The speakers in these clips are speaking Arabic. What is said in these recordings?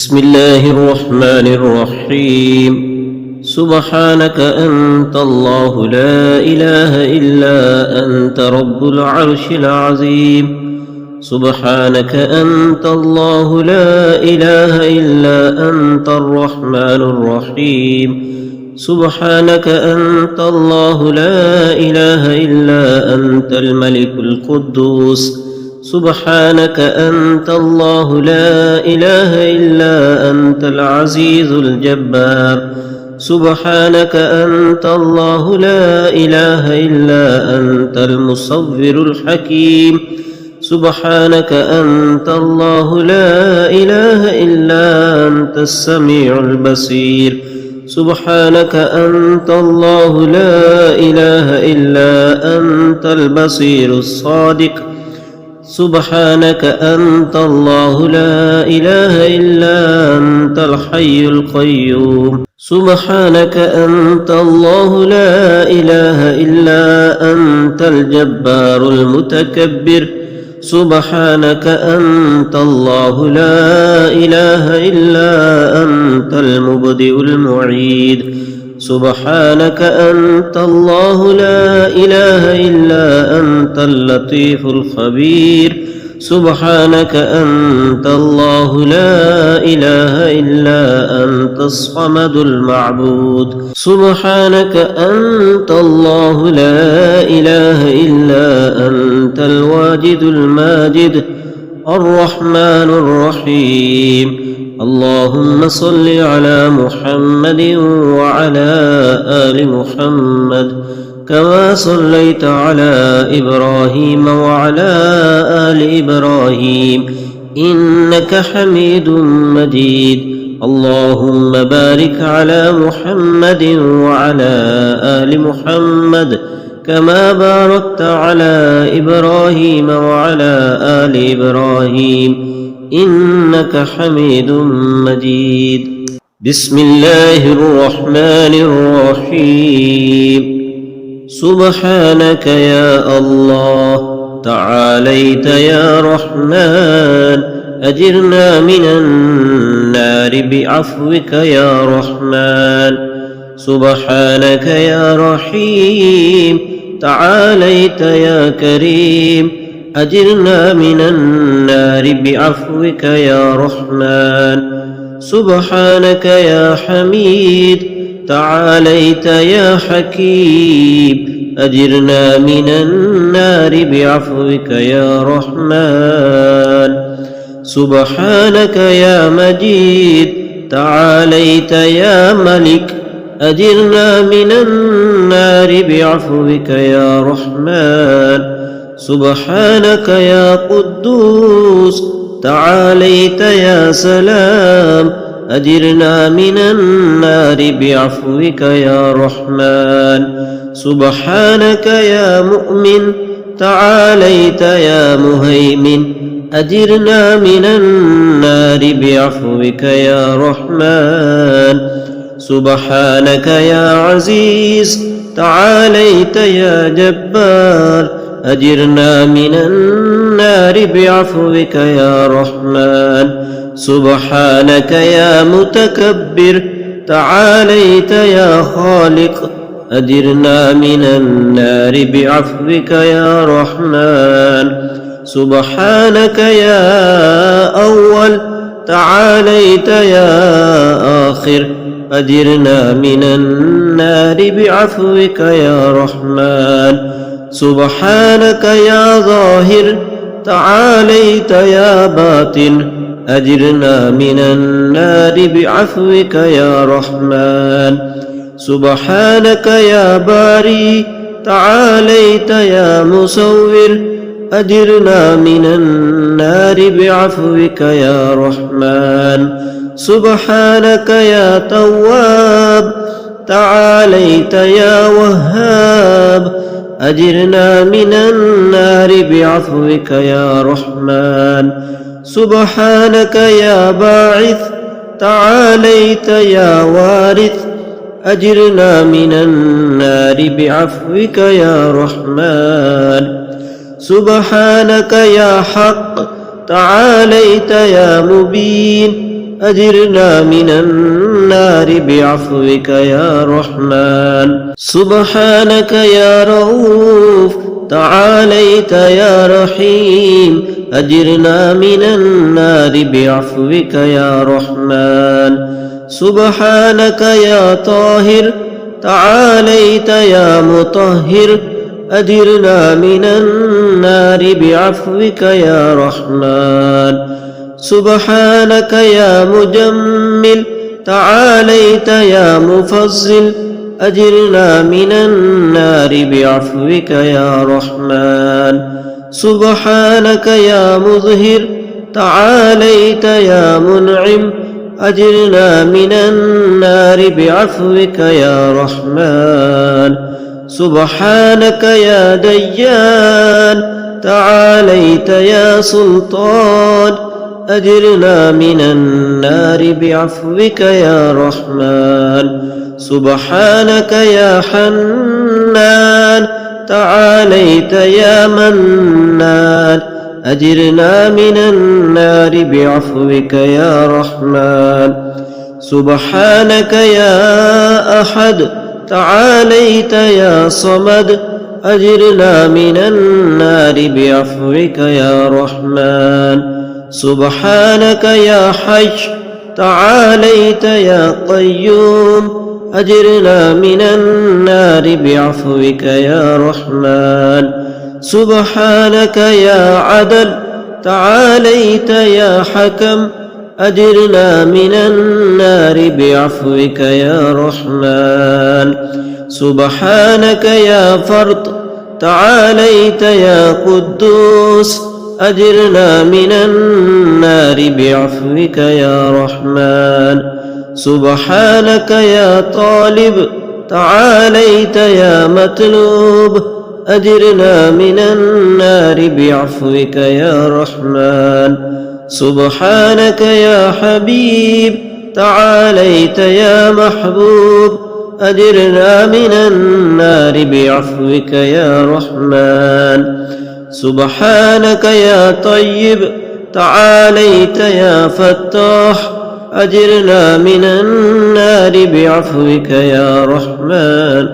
بسم الله الرحمن الرحيم سبحانك أنت الله لا إله إلا أنت رب العرش العظيم سبحانك أنت الله لا إله إلا أنت الرحمن الرحيم سبحانك أنت الله لا إله إلا أنت الملك القدوس سبحانك أنت الله لا إله إلا أنت العزيز الجبار سبحانك أنت الله لا إله إلا أنت المصور الحكيم سبحانك أنت الله لا إله إلا أنت السميع البصير سبحانك أنت الله لا إله إلا أنت البصير الصادق سبحانك أنت الله لا إله إلا أنت الحي القيوم سبحانك أنت الله لا إله إلا أنت الجبار المتكبر سبحانك أنت الله لا إله إلا أنت المبدئ المعيد سبحانك أنت الله لا إله إلا أنت اللطيف الخبير سبحانك أنت الله لا إله إلا أنت الصمد المعبود سبحانك أنت الله لا إله إلا أنت الواجد الماجد الرحمن الرحيم اللهم صل على محمد وعلى آل محمد كما صليت على إبراهيم وعلى آل إبراهيم إنك حميد مجيد اللهم بارك على محمد وعلى آل محمد كما باركت على إبراهيم وعلى آل إبراهيم إنك حميد مجيد بسم الله الرحمن الرحيم سبحانك يا الله تعاليت يا رحمن أجرنا من النار بعفوك يا رحمن سبحانك يا رحيم تعاليت يا كريم أجرنا من النار بعفوك يا رحمن سبحانك يا حميد تعاليت يا حكيم أجرنا من النار بعفوك يا رحمن سبحانك يا مجيد تعاليت يا ملك أجرنا من النار بعفوك يا رحمن سبحانك يا قدوس تعاليت يا سلام أجرنا من النار بعفوك يا رحمن سبحانك يا مؤمن تعاليت يا مهيمن أجرنا من النار بعفوك يا رحمن سبحانك يا عزيز تعاليت يا جبار أجرنا من النار بعفوك يا رحمن سبحانك يا متكبر تعاليت يا خالق أجرنا من النار بعفوك يا رحمن سبحانك يا أول تعاليت يا آخر أجرنا من النار بعفوك يا رحمن سبحانك يا ظاهر تعاليت يا باطن أجرنا من النار بعفوك يا رحمن سبحانك يا باري تعاليت يا مصور أجرنا من النار بعفوك يا رحمن سبحانك يا تواب تعاليت يا وهاب أجرنا من النار بعفوك يا رحمن سبحانك يا باعث تعاليت يا وارث أجرنا من النار بعفوك يا رحمن سبحانك يا حق تعاليت يا مبين أجرنا من النار بعفوك يا رحمن سبحانك يا رؤوف تعاليت يا رحيم أجرنا من النار بعفوك يا رحمن سبحانك يا طاهر تعاليت يا مطهر أجرنا من النار بعفوك يا رحمن سبحانك يا مجمل تعاليت يا مفضل أجرنا من النار بعفوك يا رحمن سبحانك يا مظهر تعاليت يا منعم أجرنا من النار بعفوك يا رحمن سبحانك يا ديان تعاليت يا سلطان أجرنا من النار بعفوك يا رحمن سبحانك يا حنان تعاليت يا منان أجرنا من النار بعفوك يا رحمن سبحانك يا أحد تعاليت يا صمد أجرنا من النار بعفوك يا رحمن سبحانك يا حي تعاليت يا قيوم أجرنا من النار بعفوك يا رحمن سبحانك يا عدل تعاليت يا حكم أجرنا من النار بعفوك يا رحمن سبحانك يا فرد تعاليت يا قدوس أجرنا من النار بعفوك يا رحمن سبحانك يا طالب تعاليت يا مطلوب أجرنا من النار بعفوك يا رحمن سبحانك يا حبيب تعاليت يا محبوب أجرنا من النار بعفوك يا رحمن سبحانك يا طيب تعاليت يا فتاح أجرنا من النار بعفوك يا رحمن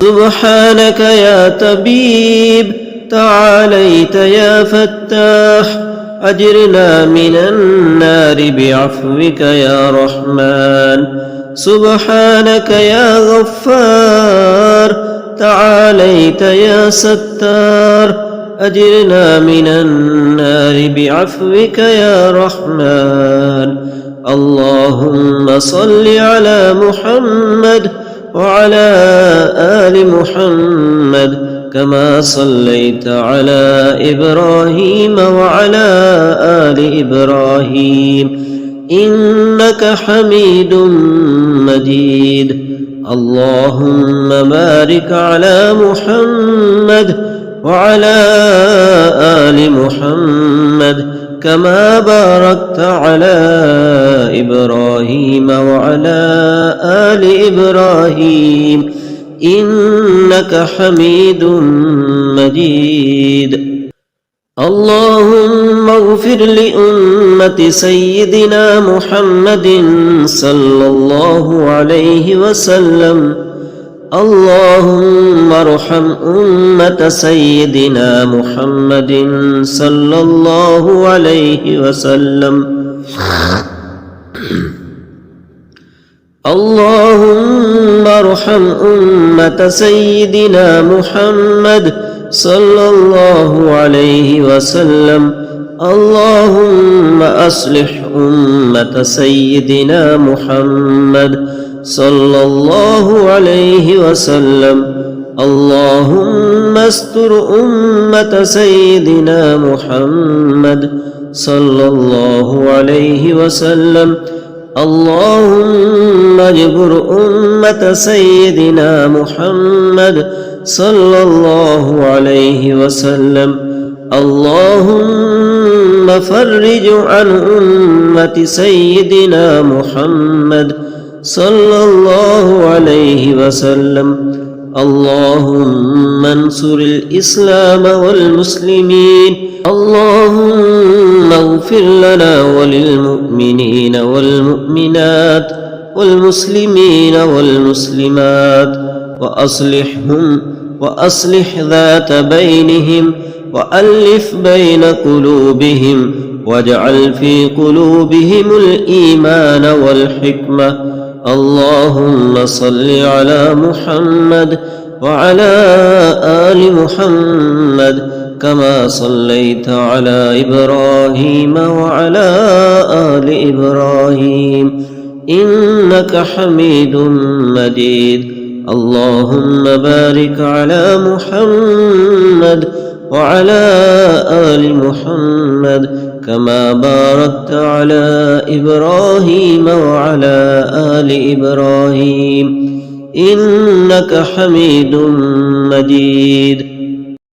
سبحانك يا طبيب تعاليت يا فتاح أجرنا من النار بعفوك يا رحمن سبحانك يا غفار تعاليت يا ستار أجرنا من النار بعفوك يا رحمن اللهم صل على محمد وعلى آل محمد كما صليت على إبراهيم وعلى آل إبراهيم إنك حميد مجيد اللهم بارك على محمد وعلى آل محمد كما باركت على إبراهيم وعلى آل إبراهيم إنك حميد مجيد اللهم اغفر لأمة سيدنا محمد صلى الله عليه وسلم اللهم ارحم أمة سيدنا محمد صلى الله عليه وسلم اللهم ارحم أمة سيدنا محمد صلى الله عليه وسلم اللهم أصلح أمة سيدنا محمد صلى الله عليه وسلم اللهم استر أمة سيدنا محمد صلى الله عليه وسلم اللهم اجبر أمة سيدنا محمد صلى الله عليه وسلم اللهم فرج عن أمة سيدنا محمد صلى الله عليه وسلم اللهم انصر الإسلام والمسلمين اللهم اغفر لنا وللمؤمنين والمؤمنات والمسلمين والمسلمات وأصلح ذات بينهم وألف بين قلوبهم واجعل في قلوبهم الإيمان والحكمة. اللهم صل على محمد وعلى آل محمد كما صليت على إبراهيم وعلى آل إبراهيم إنك حميد مجيد. اللهم بارك على محمد وعلى آل محمد كما باركت على إبراهيم وعلى آل إبراهيم إنك حميد مجيد.